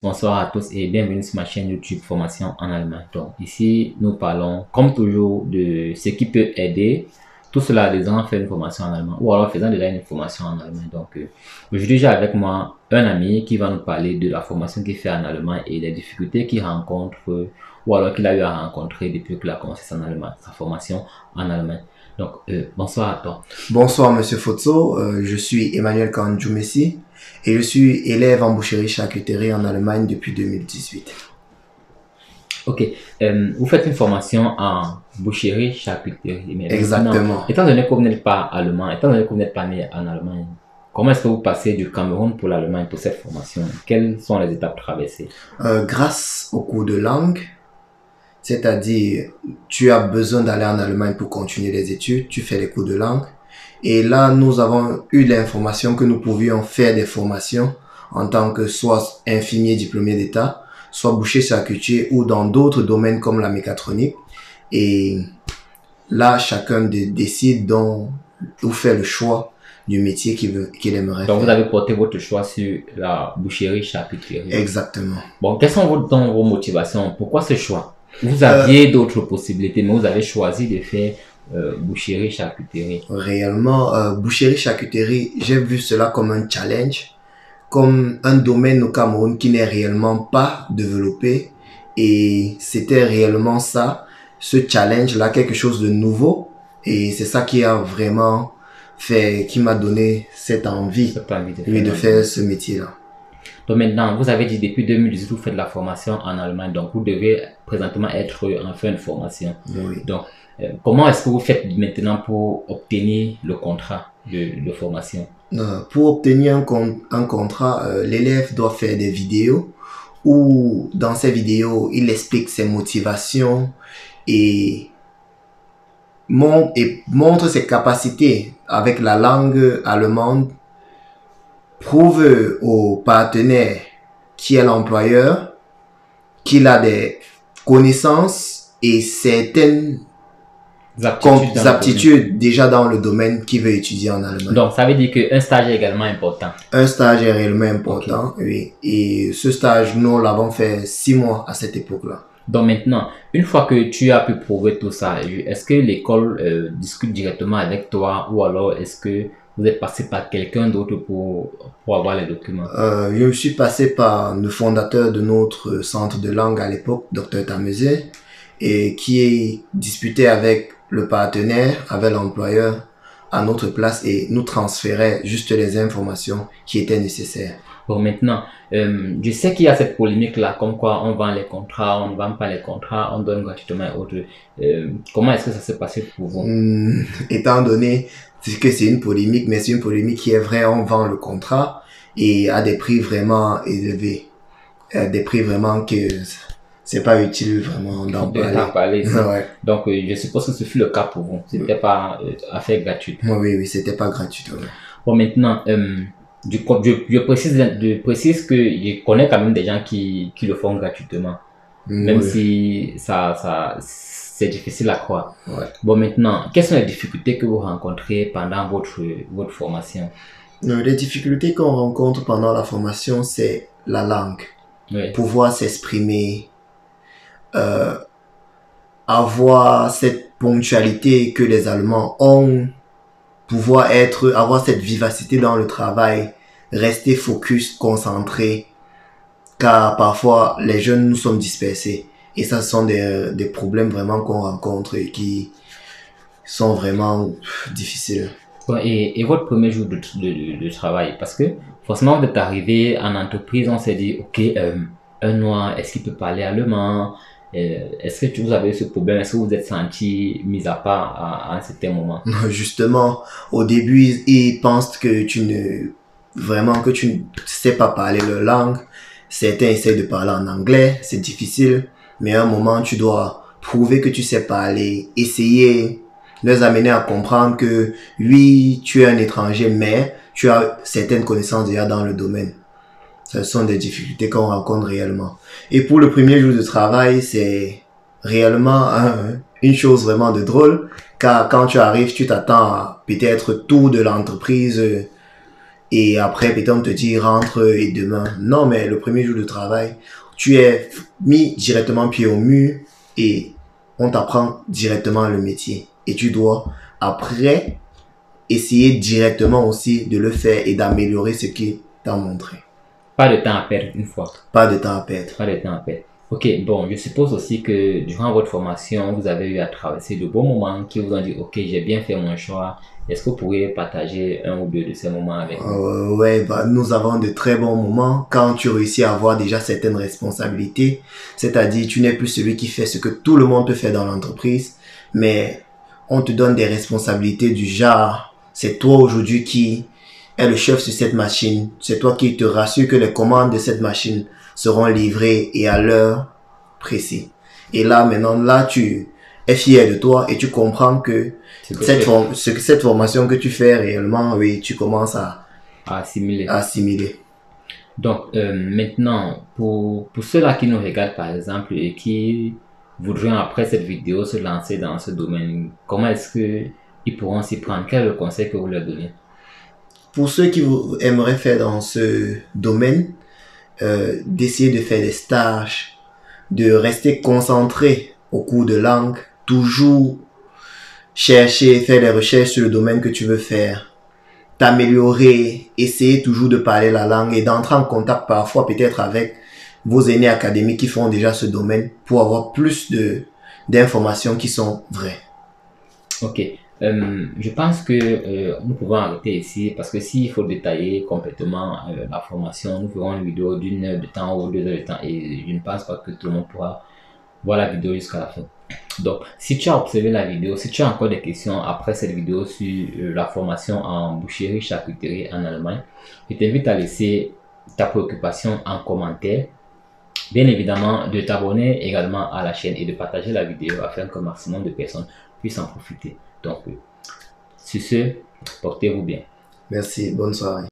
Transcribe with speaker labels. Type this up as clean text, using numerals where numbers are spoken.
Speaker 1: Bonsoir à tous et bienvenue sur ma chaîne YouTube Formation en allemand. Donc ici, nous parlons comme toujours de ce qui peut aider tout cela les gens à faire une formation en allemand ou alors faisant déjà une formation en allemand. Donc aujourd'hui, j'ai avec moi un ami qui va nous parler de la formation qu'il fait en allemand et des difficultés qu'il rencontre ou alors qu'il a eu à rencontrer depuis qu'il a commencé sa formation en allemand. Donc bonsoir à toi.
Speaker 2: Bonsoir Monsieur Fotso, je suis Emmanuel Kanjoumessi et je suis élève en boucherie-charcuterie en Allemagne depuis 2018.
Speaker 1: Ok, vous faites une formation en boucherie, charcuterie. Mais
Speaker 2: Exactement.
Speaker 1: maintenant, étant donné que vous n'êtes pas allemand, étant donné que vous n'êtes pas né en Allemagne, comment est-ce que vous passez du Cameroun pour l'Allemagne pour cette formation? Quelles sont les étapes traversées?
Speaker 2: Grâce au cours de langue, c'est-à-dire tu as besoin d'aller en Allemagne pour continuer les études, tu fais les cours de langue. Et là, nous avons eu l'information que nous pouvions faire des formations en tant que soit infirmier diplômé d'État, soit boucher charcutier ou dans d'autres domaines comme la mécatronique. Et là, chacun décide donc ou fait le choix du métier qu'il aimerait
Speaker 1: Donc,
Speaker 2: faire.
Speaker 1: vous avez porté votre choix sur la boucherie, charcuterie.
Speaker 2: Exactement.
Speaker 1: Bon, quelles sont vos motivations? Pourquoi ce choix? Vous aviez d'autres possibilités, mais vous avez choisi de faire boucherie, charcuterie.
Speaker 2: Réellement, boucherie-charcuterie, j'ai vu cela comme un challenge, comme un domaine au Cameroun qui n'est réellement pas développé. Et c'était réellement ça, ce challenge-là, quelque chose de nouveau. Et c'est ça qui a vraiment fait, qui m'a donné cette envie, de faire ce métier-là.
Speaker 1: Donc maintenant, vous avez dit depuis 2018, vous faites la formation en Allemagne, donc vous devez présentement être en fin de formation.
Speaker 2: Oui.
Speaker 1: Donc, comment est-ce que vous faites maintenant pour obtenir le contrat de formation?
Speaker 2: Pour obtenir un contrat, l'élève doit faire des vidéos où dans ces vidéos, il explique ses motivations et montre ses capacités avec la langue allemande, prouve au partenaire qui est l'employeur qu'il a des connaissances et certaines aptitudes déjà dans le domaine qu'il veut étudier en Allemagne.
Speaker 1: Donc, ça veut dire qu'un stage est également important.
Speaker 2: Un stage est réellement important, okay. Oui. Et ce stage, nous l'avons fait 6 mois à cette époque-là.
Speaker 1: Donc maintenant, une fois que tu as pu prouver tout ça, est-ce que l'école discute directement avec toi ou alors est-ce que vous êtes passé par quelqu'un d'autre pour avoir les documents?
Speaker 2: Je suis passé par le fondateur de notre centre de langue à l'époque, Dr Tameze, et qui disputait avec le partenaire, avec l'employeur à notre place et nous transférait juste les informations qui étaient nécessaires.
Speaker 1: Bon, maintenant, je sais qu'il y a cette polémique-là, comme quoi on vend les contrats, on ne vend pas les contrats, on donne gratuitement et autres. Comment est-ce que ça s'est passé pour vous?
Speaker 2: Étant donné que c'est une polémique, mais c'est une polémique qui est vraie, on vend le contrat et à des prix vraiment élevés. Des prix vraiment que c'est pas utile vraiment d'en parler.
Speaker 1: Ouais. Donc, je suppose que ce fut le cas pour vous. C'était pas affaire gratuite.
Speaker 2: Oui, c'était pas gratuit. Ouais.
Speaker 1: Bon, maintenant, je précise que je connais quand même des gens qui le font gratuitement. Même si c'est difficile à croire.
Speaker 2: Ouais.
Speaker 1: Bon, maintenant, quelles sont les difficultés que vous rencontrez pendant votre formation?
Speaker 2: Les difficultés qu'on rencontre pendant la formation, c'est la langue.
Speaker 1: Oui.
Speaker 2: Pouvoir s'exprimer, avoir cette ponctualité que les Allemands ont, avoir cette vivacité dans le travail, rester focus, concentré, car parfois les jeunes nous sommes dispersés et ça ce sont des problèmes vraiment qu'on rencontre et qui sont vraiment difficiles.
Speaker 1: Et votre premier jour de travail, parce que forcément vous êtes arrivé en entreprise, on s'est dit ok, un noir, est-ce qu'il peut parler allemand? Est-ce que vous avez eu ce problème? Est-ce que vous vous êtes senti mis à part à un certain moment?
Speaker 2: Justement, au début, ils pensent que tu ne sais pas parler leur langue. Certains essaient de parler en anglais, c'est difficile. Mais à un moment, tu dois prouver que tu sais parler, essayer, les amener à comprendre que oui, tu es un étranger, mais tu as certaines connaissances déjà dans le domaine. Ce sont des difficultés qu'on rencontre réellement. Et pour le premier jour de travail, c'est réellement une chose vraiment de drôle, car quand tu arrives, tu t'attends à peut-être tout de l'entreprise et après peut-être on te dit rentre et demain. Non, mais le premier jour de travail, tu es mis directement pied au mur et on t'apprend directement le métier. Et tu dois après essayer directement aussi de le faire et d'améliorer ce qui t'a montré.
Speaker 1: Pas de temps à perdre une fois.
Speaker 2: Pas de temps à perdre.
Speaker 1: Pas de temps à perdre. Ok, bon, je suppose aussi que durant votre formation, vous avez eu à traverser de bons moments qui vous ont dit, ok, j'ai bien fait mon choix. Est-ce que vous pourriez partager un ou deux de ces moments avec nous?
Speaker 2: Ouais, bah, nous avons de très bons moments quand tu réussis à avoir déjà certaines responsabilités. C'est-à-dire, tu n'es plus celui qui fait ce que tout le monde peut faire dans l'entreprise, mais on te donne des responsabilités du genre, c'est toi aujourd'hui qui est le chef sur cette machine. C'est toi qui te rassure que les commandes de cette machine seront livrées et à l'heure précise. Et là, maintenant, là, tu es fier de toi et tu comprends que cette formation que tu fais réellement, oui, tu commences à
Speaker 1: assimiler.
Speaker 2: assimiler.
Speaker 1: Donc, maintenant, pour ceux-là qui nous regardent, par exemple, et qui voudraient, après cette vidéo, se lancer dans ce domaine, comment est-ce qu'ils pourront s'y prendre? Quel est le conseil que vous leur donnez?
Speaker 2: Pour ceux qui aimeraient faire dans ce domaine, d'essayer de faire des stages, de rester concentré au cours de langue, toujours chercher, faire des recherches sur le domaine que tu veux faire, t'améliorer, essayer toujours de parler la langue et d'entrer en contact parfois peut-être avec vos aînés académiques qui font déjà ce domaine pour avoir plus d'informations qui sont vraies.
Speaker 1: Ok. Je pense que nous pouvons arrêter ici parce que s'il faut détailler complètement la formation, nous ferons une vidéo d'une heure de temps ou 2 heures de temps et je ne pense pas que tout le monde pourra voir la vidéo jusqu'à la fin. Donc, si tu as observé la vidéo, si tu as encore des questions après cette vidéo sur la formation en boucherie, charcuterie en Allemagne, je t'invite à laisser ta préoccupation en commentaire. Bien évidemment, de t'abonner également à la chaîne et de partager la vidéo afin qu'un maximum de personnes puissent en profiter. Donc, sur ce, portez-vous bien.
Speaker 2: Merci, bonne soirée.